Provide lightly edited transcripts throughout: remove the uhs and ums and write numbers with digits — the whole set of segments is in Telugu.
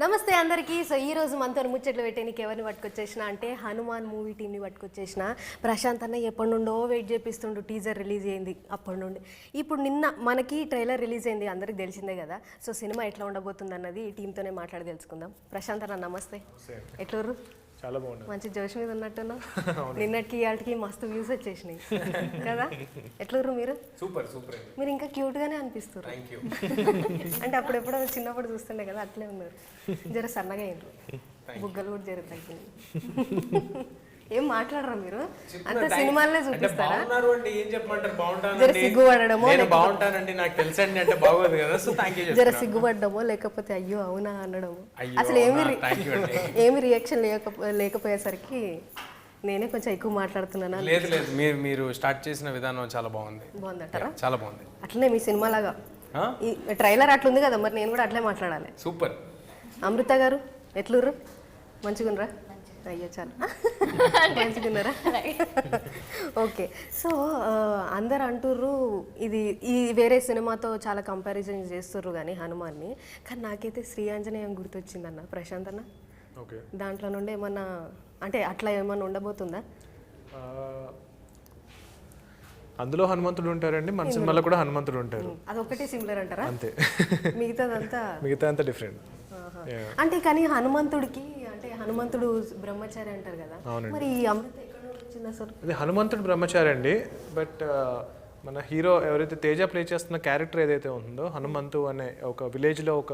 నమస్తే అందరికీ. సో ఈ రోజు మనతో ముచ్చట్లు పెట్టేనికి ఎవరిని పట్టుకొచ్చేసిన అంటే హనుమాన్ మూవీ టీంని పట్టుకొచ్చేసిన. ప్రశాంత్ అన్న ఎప్పటి నుండో వెయిట్ చేపిస్తుండు, టీజర్ రిలీజ్ అయింది అప్పటి నుండి. ఇప్పుడు నిన్న మనకి ట్రైలర్ రిలీజ్ అయింది, అందరికి తెలిసిందే కదా. సో సినిమా ఎట్లా ఉండబోతుంది అన్నది ఈ టీంతోనే మాట్లాడి తెలుసుకుందాం. ప్రశాంత్ అన్న నమస్తే, ఎట్లరు? చాలా బాగుంది, మంచి జోష్ మీద ఉన్నట్టున్నా. నిన్నటికి ఇవాళకి మస్తు వ్యూస్ వచ్చేసినాయి కదా. ఎట్లరు మీరు? Super super. మీరు ఇంకా క్యూట్ గానే అనిపిస్తారు. అంటే అప్పుడెప్పుడో చిన్నప్పుడు చూస్తుండే కదా, అట్లే ఉన్నారు. జర సన్నగా అయ్యారు, బుగ్గలు కూడా జర తగ్గింది. ఏం మాట్లాడరా మీరు? అంత సినిమాలనే చూపిస్తారా? జర సిగ్గుపడడమో, జర సిగ్గుపడ్డమో లేకపోతే అయ్యో అవునా అనడము, అసలు ఏమి రియాక్షన్ లేకపోయేసరికి నేనే కొంచెం ఎక్కువ మాట్లాడుతున్నాను. లేదు లేదు, మీరు స్టార్ట్ చేసిన విధానం చాలా బాగుంది. బాగుందంటారా? చాలా బాగుంది. అట్లనే మీ సినిమా లాగా ఈ ట్రైలర్ అట్లుంది కదా, మరి నేను కూడా అట్లే మాట్లాడాలి. సూపర్. అమృత గారు ఎట్లుర్రు? మంచిగున్నారా? అయ్యో చాలా మంచిగున్నారా? ఓకే. సో అందరు అంటుర్రు ఇది ఈ వేరే సినిమాతో చాలా కంపారిజన్ చేస్తుర్రు కానీ హనుమాన్ని, కానీ నాకైతే శ్రీ ఆంజనేయం గుర్తొచ్చిందన్న ప్రశాంత్ అన్న. ఓకే, దాంట్లో నుండి ఏమన్నా అంటే అట్లా ఏమన్నా ఉండబోతుందా? అందులో హనుమంతుడు ఉంటారండి, మన సినిమాలో కూడా హనుమంతుడు ఉంటారు. అదొకటి సిమిలర్ అంటారా? అంతే, మిగతా అంతా డిఫరెంట్. అంటే కానీ హనుమంతుడికి అంటే హనుమంతుడు బ్రహ్మచారి అంటారు కదా, మరి అమృత ఎక్కడ నుండి వచ్చింది అసలు? అది హనుమంతుడు బ్రహ్మచారి అండి, బట్ మన హీరో ఎవరైతే తేజ ప్లే చేస్తున్న క్యారెక్టర్ ఏదైతే ఉందో, హనుమంతు అనే ఒక విలేజ్లో ఒక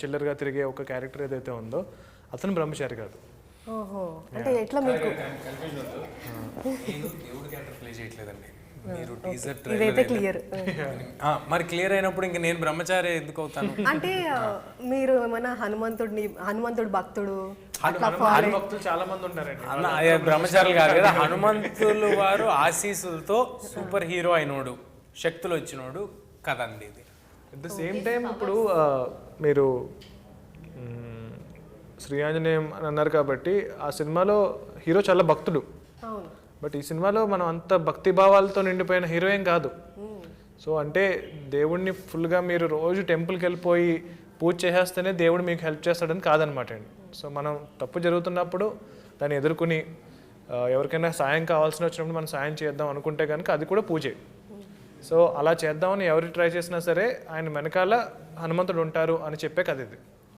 చిల్లరగా తిరిగే ఒక క్యారెక్టర్ ఏదైతే ఉందో అతను బ్రహ్మచారి కాదు. ఓహో, అంటే ఎట్లా మీకు ఇదైతే క్లియర్. మరి క్లియర్ అయినప్పుడు ఇంకా నేను బ్రహ్మచారి ఎందుకు అవుతాను? అంటే మీరు ఏమన్నా హనుమంతుడు భక్తుడు భక్తులు చాలా మంది ఉంటారండి, బ్రహ్మచారులు కాదు కదా. హనుమంతులు వారు ఆశీస్సులతో సూపర్ హీరో అయినోడు, శక్తులు వచ్చినోడు కదండి ఇది. అట్ ద సేమ్ టైం ఇప్పుడు మీరు శ్రీ ఆంజనేయం అని అన్నారు కాబట్టి ఆ సినిమాలో హీరో చాలా భక్తుడు. బట్ ఈ సినిమాలో మనం అంత భక్తి భావాలతో నిండిపోయిన హీరో ఏం కాదు. సో అంటే దేవుడిని ఫుల్గా మీరు రోజు టెంపుల్కి వెళ్ళిపోయి పూజ చేసేస్తేనే దేవుడు మీకు హెల్ప్ చేస్తాడని కాదనమాట అండి. సో మనం తప్పు జరుగుతున్నప్పుడు దాన్ని ఎదుర్కొని ఎవరికైనా సాయం కావాల్సిన వచ్చినప్పుడు మనం సాయం చేద్దాం అనుకుంటే కనుక అది కూడా పూజే. సో అలా చేద్దామని ఎవరు ట్రై చేసినా సరే ఆయన వెనకాల హనుమంతుడు ఉంటారు అని చెప్పే కథ ఇది.